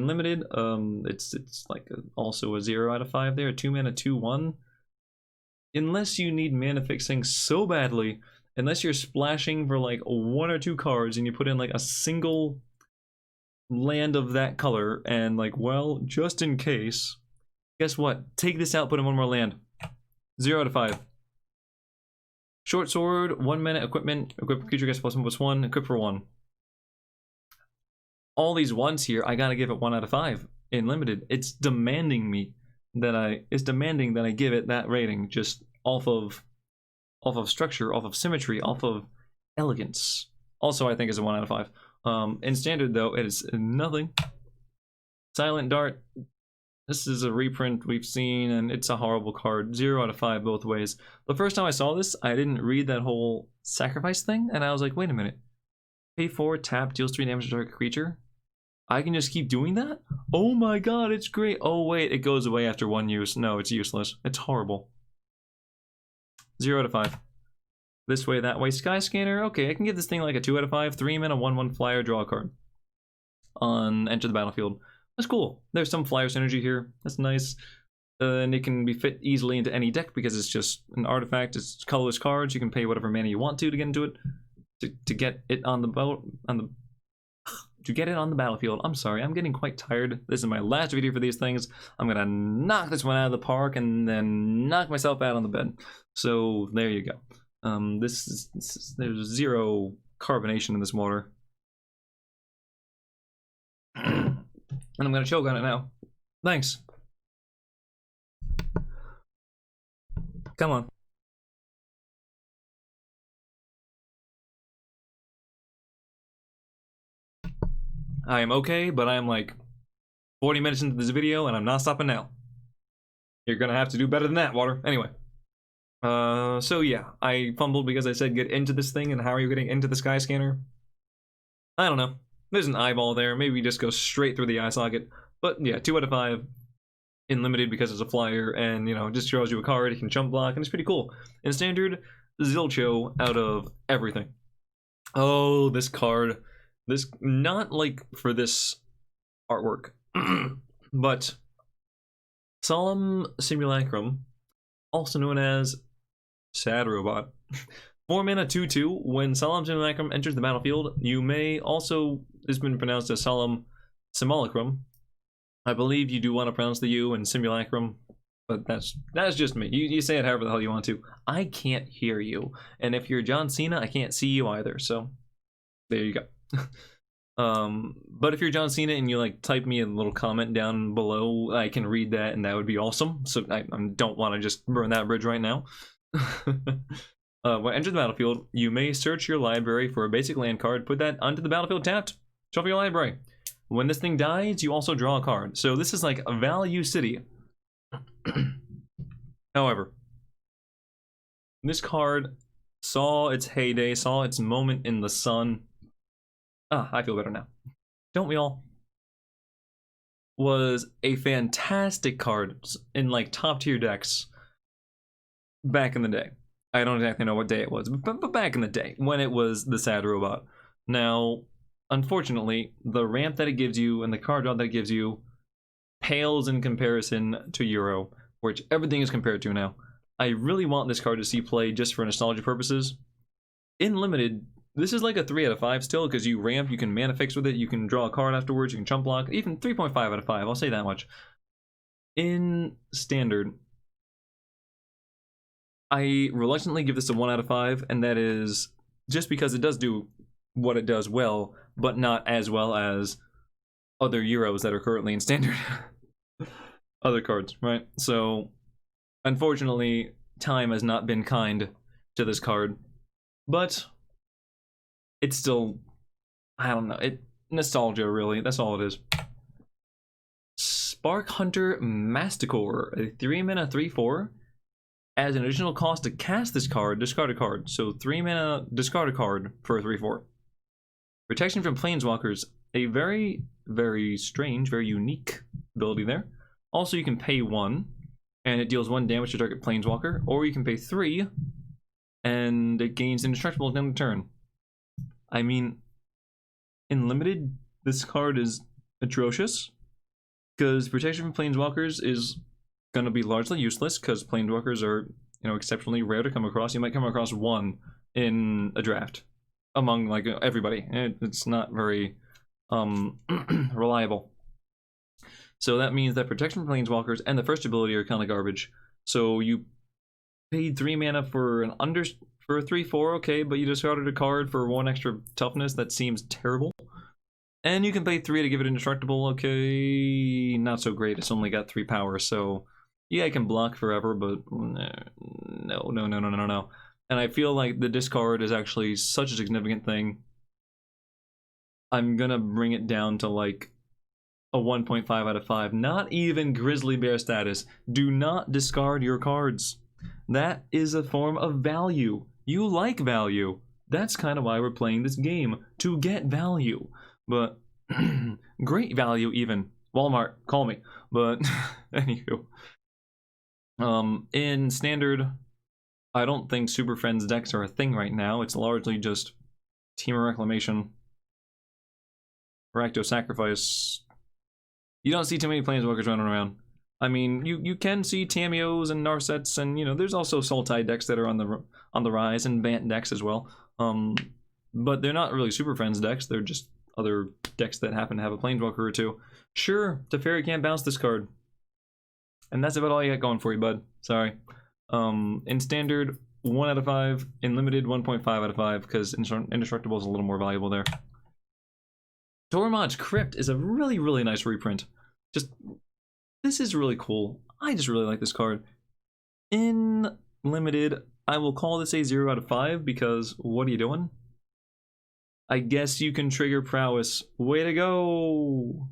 limited, it's like also a 0 out of 5 there. 2 mana, 2/1. Unless you need mana fixing so badly, unless you're splashing for like 1 or 2 cards and you put in like a single land of that color and like, well, just in case, guess what? Take this out, put in 1 more land. 0 out of 5. Short sword, 1 mana equipment, equip creature gets +1/+1, equip for 1. All these ones here, I gotta give it 1 out of 5 in limited. It's demanding that I give it that rating just off of structure, off of symmetry, off of elegance. Also, I think is a 1 out of 5. In standard though, it is nothing. Silent Dart. This is a reprint we've seen, and it's a horrible card. 0 out of 5 both ways. The first time I saw this, I didn't read that whole sacrifice thing, and I was like, wait a minute. Pay 4, tap, deals 3 damage to target creature. I can just keep doing that? Oh my god, it's great. Oh wait, it goes away after 1 use. No, it's useless. It's horrible. 0 out of 5. This way, that way. Sky Scanner. Okay, I can give this thing like a 2 out of 5. 3 mana, 1/1 flyer, draw a card. On enter the battlefield. That's cool. There's some flyer synergy here. That's nice. And it can be fit easily into any deck because it's just an artifact. It's colorless cards. You can pay whatever mana you want to get into it. To get it on the battlefield. I'm sorry, I'm getting quite tired. This is my last video for these things. I'm gonna knock this one out of the park and then knock myself out on the bed. So there you go. There's 0 carbonation in this water. And I'm gonna choke on it now. Thanks. Come on. I am okay, but I am like 40 minutes into this video and I'm not stopping now. You're gonna have to do better than that, water. Anyway. So yeah, I fumbled because I said get into this thing, and how are you getting into the Sky Scanner? I don't know. There's an eyeball there. Maybe just go straight through the eye socket. But yeah, 2 out of 5 in limited because it's a flyer, and you know, just draws you a card. You can jump block, and it's pretty cool. In standard, Zilcho out of everything. Oh, this card. This, not like for this artwork, but Solemn Simulacrum, also known as Sad Robot. 4 mana 2/2. When Solemn Simulacrum enters the battlefield, you may also, it's been pronounced as Solemn Simulacrum. I believe you do want to pronounce the U in Simulacrum, but that's just me. You say it however the hell you want to. I can't hear you, and if you're John Cena, I can't see you either. So there you go. But if you're John Cena and you like type me a little comment down below, I can read that, and that would be awesome. So I don't want to just burn that bridge right now. When enter the battlefield, you may search your library for a basic land card, put that onto the battlefield tapped, shuffle your library. When this thing dies, you also draw a card. So this is like a value city. However, this card saw its heyday, saw its moment in the sun. Ah, I feel better now. Don't we all? Was a fantastic card in like top tier decks back in the day. I don't exactly know what day it was, but back in the day when it was the sad robot. Now, unfortunately, the ramp that it gives you and the card draw that it gives you pales in comparison to Euro, which everything is compared to now. I really want this card to see play just for nostalgia purposes. In Limited, this is like a 3 out of 5 still, because you ramp, you can mana fix with it, you can draw a card afterwards, you can chump block, even 3.5 out of 5, I'll say that much. In Standard, I reluctantly give this a 1 out of 5, and that is just because it does do what it does well, but not as well as other Euros that are currently in Standard. Other cards, right? So, unfortunately, time has not been kind to this card, but it's still, I don't know, nostalgia really, that's all it is. Spark Hunter Masticore, a 3-mana 3/4. As an additional cost to cast this card, discard a card. So 3 mana, discard a card for a 3/4. Protection from Planeswalkers, a very, very strange, very unique ability there. Also, you can pay 1, and it deals 1 damage to target Planeswalker, or you can pay 3, and it gains indestructible at the end of the turn. I mean, in Limited, this card is atrocious, because Protection from Planeswalkers is going to be largely useless, because Planeswalkers are, exceptionally rare to come across. You might come across 1 in a draft among like everybody. It's not very reliable. So that means that Protection from Planeswalkers and the first ability are kind of garbage. So you paid 3 mana for a 3/4, okay, but you discarded a card for 1 extra toughness. That seems terrible. And you can pay 3 to give it indestructible. Okay, not so great. It's only got 3 power, so yeah, I can block forever, but no. And I feel like the discard is actually such a significant thing. I'm gonna bring it down to like a 1.5 out of 5. Not even Grizzly Bear status. Do not discard your cards. That is a form of value. You like value. That's kind of why we're playing this game, to get value. But great value even. Walmart, call me. But anywho. In Standard, I don't think Super Friends decks are a thing right now. It's largely just Temur Reclamation, Rakdos Sacrifice. You don't see too many Planeswalkers running around. I mean, you can see Tamios and Narsets, and there's also Sultai decks that are on the rise, and Bant decks as well. But they're not really Super Friends decks. They're just other decks that happen to have a Planeswalker or 2. Sure, Teferi can't bounce this card. And that's about all you got going for you, bud. Sorry. In Standard, 1 out of 5. In Limited, 1.5 out of 5, because Indestructible is a little more valuable there. Tormod's Crypt is a really, really nice reprint. This is really cool. I just really like this card. In Limited, I will call this a 0 out of 5, because what are you doing? I guess you can trigger Prowess. Way to go!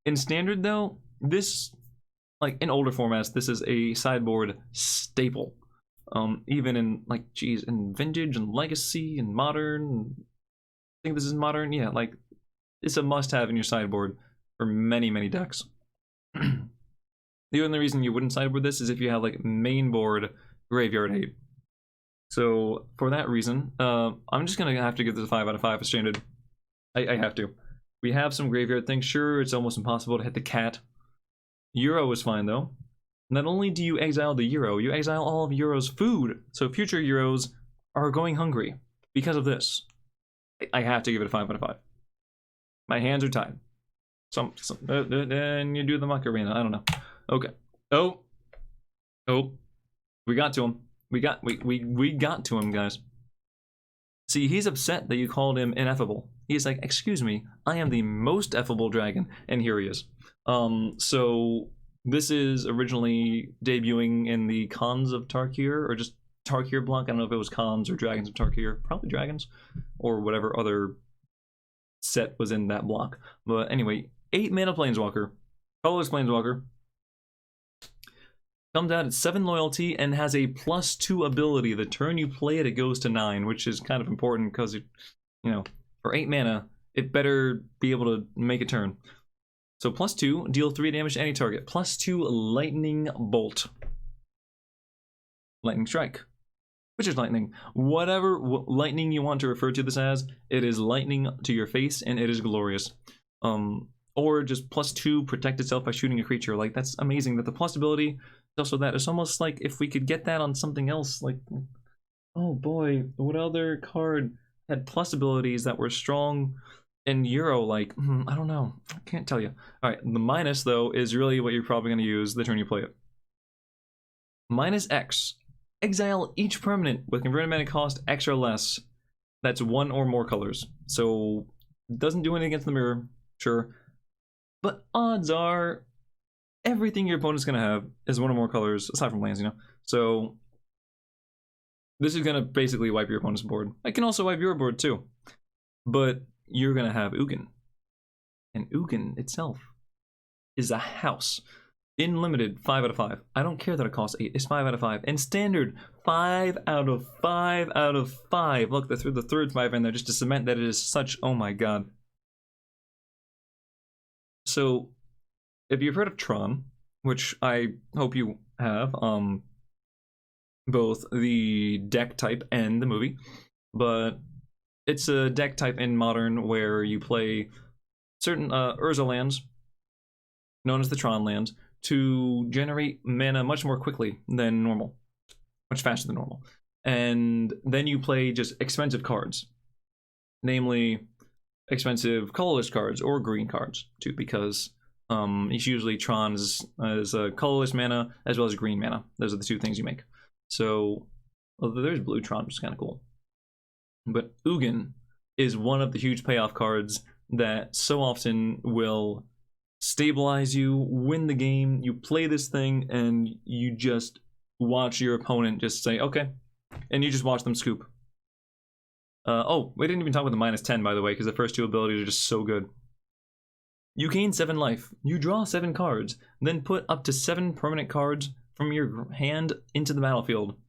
In Standard, though, this, like in older formats, this is a sideboard staple. Even in in Vintage and Legacy and Modern. I think this is Modern. Yeah, like it's a must-have in your sideboard for many, many decks. The only reason you wouldn't sideboard this is if you have like main board Graveyard Hate. So for that reason, I'm just gonna have to give this a 5 out of 5 for Standard. I have to. We have some graveyard things. Sure, it's almost impossible to hit the cat. Euro is fine though. Not only do you exile the Euro, you exile all of Euro's food. So future Euros are going hungry because of this. I have to give it a 5 out of 5. My hands are tied. Then you do the Macarena. I don't know. Okay. Oh. We got to him. We got to him, guys. See, he's upset that you called him ineffable. He's like, excuse me, I am the most effable dragon, and here he is. So this is originally debuting in the Khans of Tarkir, or just Tarkir block. I don't know if it was Khans or Dragons of Tarkir. Probably Dragons. Or whatever other set was in that block. But anyway, 8 mana Planeswalker. Colorless Planeswalker. Comes out at 7 loyalty and has a +2 ability. The turn you play it, it goes to 9, which is kind of important because, you know, for 8 mana, it better be able to make a turn. So +2, deal 3 damage to any target. +2 Lightning Bolt. Lightning Strike. Which is lightning. Whatever lightning you want to refer to this as, it is lightning to your face and it is glorious. Or just +2 protect itself by shooting a creature. Like, that's amazing. That the plus ability is also that. It's almost like if we could get that on something else. Like, oh boy, what other card had plus abilities that were strong in Euro? Like, I don't know. I can't tell you. Alright, the minus, though, is really what you're probably going to use the turn you play it. -X. Exile each permanent with converted mana cost X or less. That's 1 or more colors. So, it doesn't do anything against the mirror, sure. But odds are, everything your opponent's gonna have is 1 or more colors, aside from lands, you know? So, this is gonna basically wipe your opponent's board. It can also wipe your board too. But you're gonna have Ugin. And Ugin itself is a house. In limited, 5 out of 5. I don't care that it costs 8. It's 5 out of 5. And standard, 5 out of 5 out of 5. Look, they threw the third 5 in there just to cement that it is such. Oh my god. So, if you've heard of Tron, which I hope you have, both the deck type and the movie, but it's a deck type in Modern where you play certain Urza lands, known as the Tron lands, to generate mana much more quickly than normal. Much faster than normal. And then you play just expensive cards. Namely, expensive colorless cards or green cards, too, because it's usually Tron as colorless mana as well as green mana. Those are the 2 things you make. So, although there's blue Tron, which is kind of cool. But Ugin is one of the huge payoff cards that so often will stabilize you, win the game, you play this thing, and you just watch your opponent just say, okay, and you just watch them scoop. Oh, we didn't even talk about the -10, by the way, because the first 2 abilities are just so good. You gain 7 life, you draw 7 cards, then put up to 7 permanent cards from your hand into the battlefield.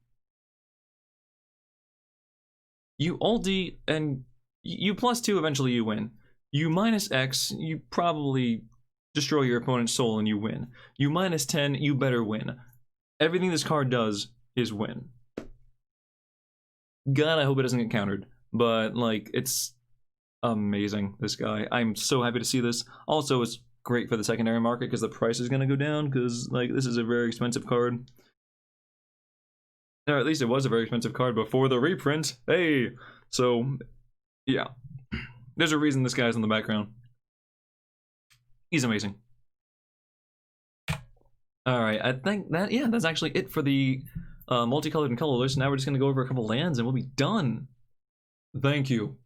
You ulti, and you +2, eventually you win. You -X, you probably destroy your opponent's soul and you win. You -10, you better win. Everything this card does is win. God, I hope it doesn't get countered. But, like, it's amazing, this guy. I'm so happy to see this. Also, it's great for the secondary market because the price is going to go down because, like, this is a very expensive card. Or at least it was a very expensive card before the reprint. Hey! So, yeah. There's a reason this guy's in the background. He's amazing. Alright, I think that, yeah, that's actually it for the multicolored and colorless. Now we're just going to go over a couple lands and we'll be done. Thank you.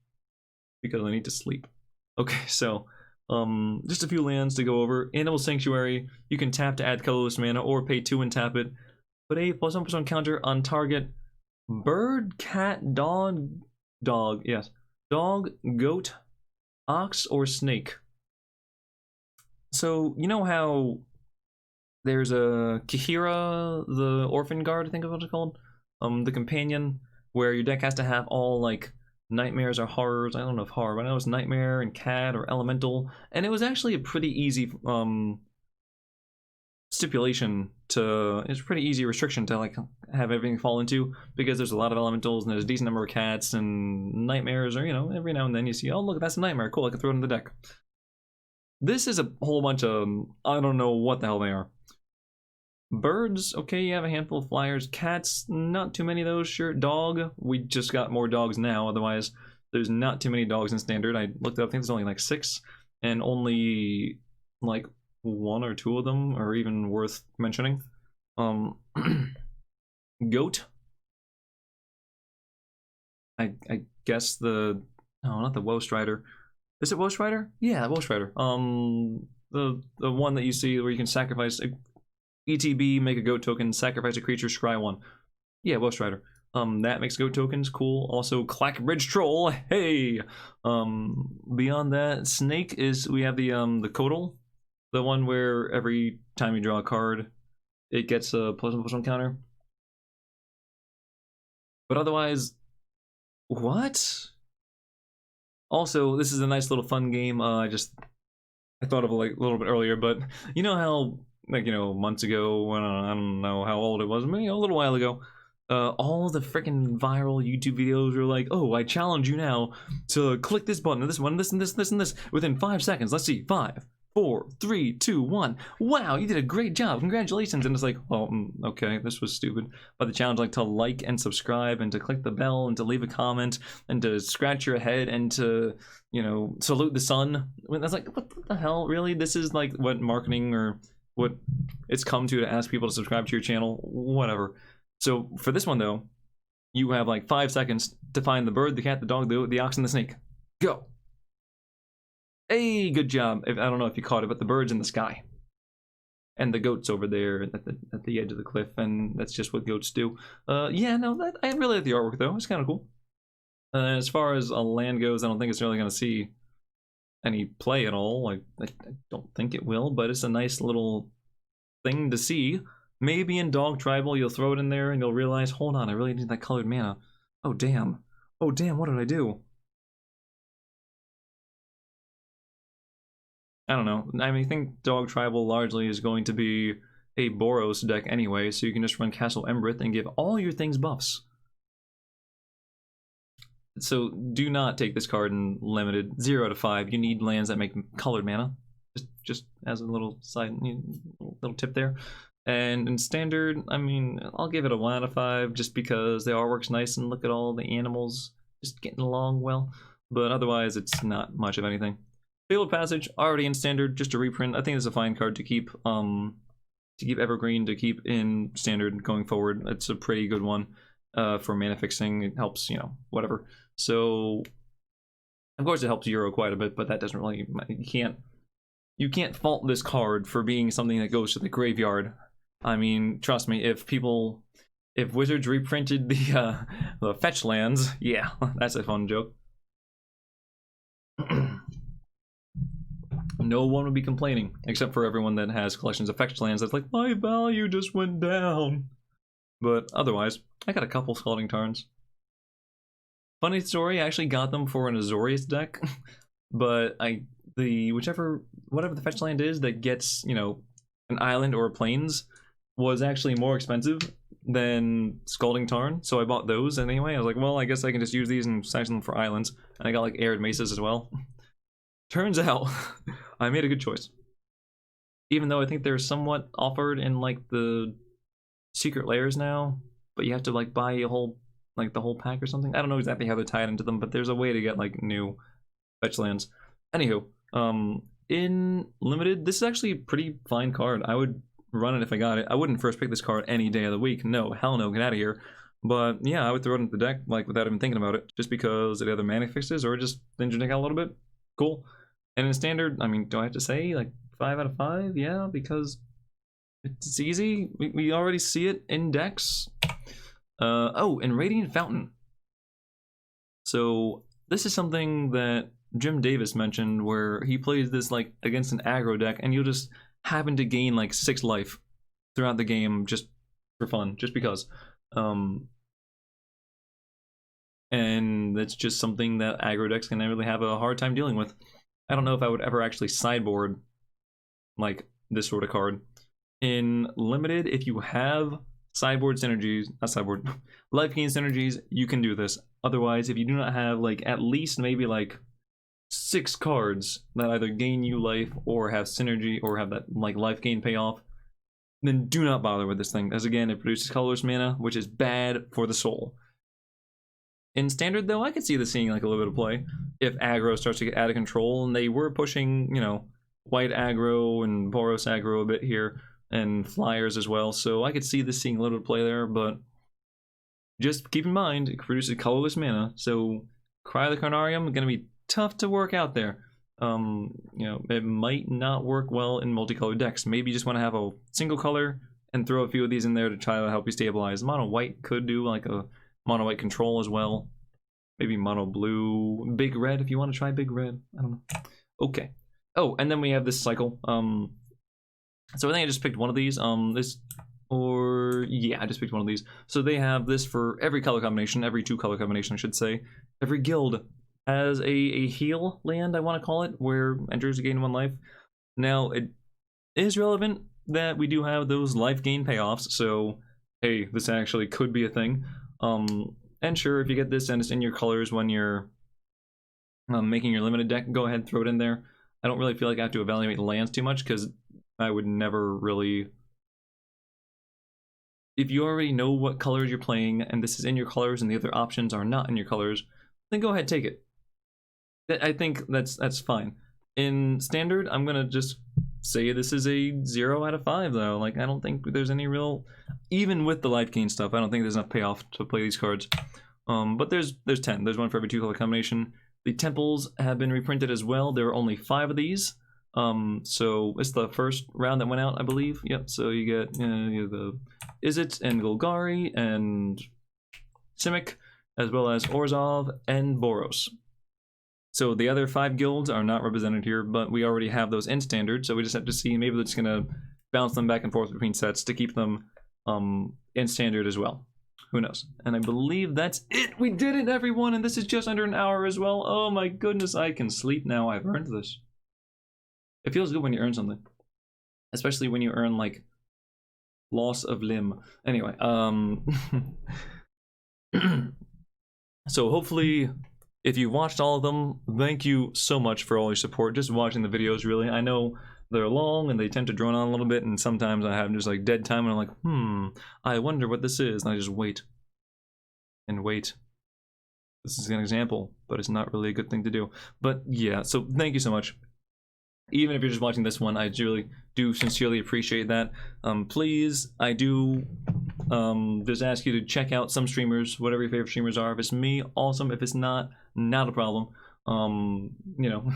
Because I need to sleep. Okay, so, just a few lands to go over. Animal Sanctuary, you can tap to add colorless mana or pay 2 and tap it. Put a +1% counter on target bird, cat, dog, yes. Dog, goat, ox, or snake. So, you know how there's a Kihira, the Orphan Guard, I think is what it's called? The companion, where your deck has to have all, like, nightmares or horrors. I don't know if horror, but I know it's nightmare and cat or elemental. And it was actually a pretty easy stipulation to, it's a pretty easy restriction to, like, have everything fall into, because there's a lot of elementals and there's a decent number of cats and nightmares, or, you know, every now and then you see, oh look, that's a nightmare, cool, I can throw it in the deck. This is a whole bunch of, I don't know what the hell they are. Birds, okay, you have a handful of flyers. Cats, not too many of those, sure. Dog, we just got more dogs now, otherwise there's not too many dogs in standard. I looked up, I think there's only like 6, and only like 1 or 2 of them are even worth mentioning. Goat. I guess the, no, not the Woe Strider. Is it Woe Strider? Yeah, Woe Strider. The one that you see where you can sacrifice a ETB, make a goat token, sacrifice a creature, scry 1. Yeah, Woe Strider. That makes goat tokens cool. Also, Clack Bridge Troll. Hey. Beyond that, Snake is we have the Codal, the one where every time you draw a card, it gets a +1/+1 counter. But otherwise, what? Also, this is a nice little fun game. I thought of it like a little bit earlier, but you know how like months ago when I don't know how old it was, maybe a little while ago. All the freaking viral YouTube videos were like, oh, I challenge you now to click this button, this one, this, and this, this, and this within 5 seconds. Let's see, 5, 4, 3, 2, 1. Wow, you did a great job. Congratulations. And it's like, well, okay, this was stupid. But the challenge, like to like and subscribe and to click the bell and to leave a comment and to scratch your head and to, salute the sun. I mean, that's like, what the hell? Really? This is like what marketing or what it's come to ask people to subscribe to your channel? Whatever. So for this one, though, you have like 5 seconds to find the bird, the cat, the dog, the ox, and the snake. Go. Hey, good job. I don't know if you caught it, but the bird's in the sky. And the goat's over there at the edge of the cliff, and that's just what goats do. Yeah, no, I really like the artwork, though. It's kind of cool. As far as a land goes, I don't think it's really going to see any play at all. Like, I don't think it will, but it's a nice little thing to see. Maybe in Dog Tribal, you'll throw it in there and you'll realize, hold on, I really need that colored mana. Oh, damn. Oh, damn, what did I do? I don't know. I mean, I think Dog Tribal largely is going to be a Boros deck anyway, so you can just run Castle Embereth and give all your things buffs. So do not take this card in limited 0 to 5. You need lands that make colored mana. Just as a little side, little tip there. And in standard, I mean, I'll give it a 1 out of 5 just because the artwork's nice and look at all the animals just getting along well. But otherwise, it's not much of anything. Fabled Passage, already in standard, just a reprint. I think it's a fine card to keep evergreen, to keep in standard going forward. It's a pretty good one for mana fixing. It helps, whatever. So, of course, it helps Euro quite a bit, but that doesn't really, you can't fault this card for being something that goes to the graveyard. I mean, trust me, if Wizards reprinted the fetch lands, yeah, that's a fun joke. No one would be complaining, except for everyone that has collections of fetch lands that's like, my value just went down. But otherwise, I got a couple Scalding Tarns. Funny story, I actually got them for an Azorius deck, but whatever the fetch land is that gets, an island or plains was actually more expensive than Scalding Tarn, so I bought those anyway. I was like, well, I guess I can just use these and sanction them for islands. And I got like Arid Mesas as well. Turns out, I made a good choice. Even though I think they're somewhat offered in like the secret layers now, but you have to like buy the whole pack or something. I don't know exactly how they're tied into them, but there's a way to get like new fetch lands. Anywho, in limited, this is actually a pretty fine card. I would run it if I got it. I wouldn't first pick this card any day of the week. No, hell no, get out of here. But yeah, I would throw it into the deck like without even thinking about it, just because it either mana fixes or just thins your deck out a little bit. Cool. And in standard, I mean, do I have to say like 5 out of 5? Yeah, because it's easy. We already see it in decks. Oh, and Radiant Fountain. So this is something that Jim Davis mentioned, where he plays this like against an aggro deck, and you'll just happen to gain like 6 life throughout the game just for fun, just because. And that's just something that aggro decks can really have a hard time dealing with. I don't know if I would ever actually sideboard like this sort of card. In limited, if you have sideboard synergies, not sideboard, life gain synergies, you can do this. Otherwise, if you do not have like at least maybe like 6 cards that either gain you life or have synergy or have that like life gain payoff, then do not bother with this thing, as again, it produces colorless mana, which is bad for the soul. In standard, though, I could see this seeing like a little bit of play if aggro starts to get out of control, and they were pushing, white aggro and Boros aggro a bit here, and flyers as well, so I could see this seeing a little bit of play there, but just keep in mind, it produces colorless mana, so Cry of the Carnarium is going to be tough to work out there. It might not work well in multicolored decks. Maybe you just want to have a single color and throw a few of these in there to try to help you stabilize. Mono white could do like a mono white control as well. Maybe mono blue, big red if you want to try big red. I don't know. Okay. Oh, and then we have this cycle. So I think I just picked one of these. Yeah, I just picked one of these. So they have this for every color combination, every 2 color combination, I should say. Every guild has a heal land, I want to call it, where enters gain 1 life. Now, it is relevant that we do have those life gain payoffs, so hey, this actually could be a thing. And sure, if you get this and it's in your colors when you're making your limited deck, go ahead, throw it in there. I don't really feel like I have to evaluate lands too much, because I would never really... If you already know what colors you're playing, and this is in your colors and the other options are not in your colors, then go ahead, take it. I think that's fine. In Standard, I'm gonna just say this is a 0 out of 5, though. Like, I don't think there's any real... Even with the life gain stuff, I don't think there's enough payoff to play these cards. But there's 10. There's one for every 2 color combination. The temples have been reprinted as well. There are only 5 of these. So it's the first round that went out, I believe. Yep, so you get the Izzet and Golgari and Simic, as well as Orzhov and Boros. So the other 5 guilds are not represented here, but we already have those in Standard, so we just have to see, maybe they're just gonna bounce them back and forth between sets to keep them in Standard as well. Who knows? And I believe that's it! We did it, everyone! And this is just under an hour as well. Oh my goodness, I can sleep now. I've earned this. It feels good when you earn something. Especially when you earn, like, loss of limb. Anyway, so hopefully, if you watched all of them, thank you so much for all your support. Just watching the videos, really. I know they're long and they tend to drone on a little bit, and sometimes I have just like dead time and I'm like, I wonder what this is, and I just wait. And wait. This is an example, but it's not really a good thing to do. But yeah, so thank you so much. Even if you're just watching this one, I really do sincerely appreciate that. Please, I do just ask you to check out some streamers, whatever your favorite streamers are. If it's me, awesome. If it's not, not a problem. You know,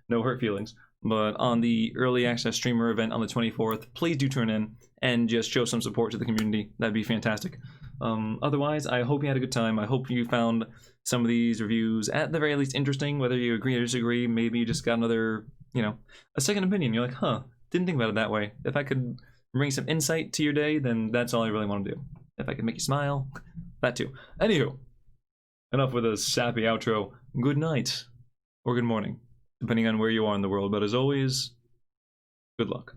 no hurt feelings. But on the early access streamer event on the 24th, please do turn in and just show some support to the community. That'd be fantastic. Otherwise, I hope you had a good time. I hope you found some of these reviews at the very least interesting, whether you agree or disagree. Maybe you just got another, you know, a second opinion. You're like, huh, didn't think about it that way. If I could bring some insight to your day, then that's all I really want to do. If I could make you smile, that too. Anywho, enough with a sappy outro. Good night, or good morning, depending on where you are in the world. But as always, good luck.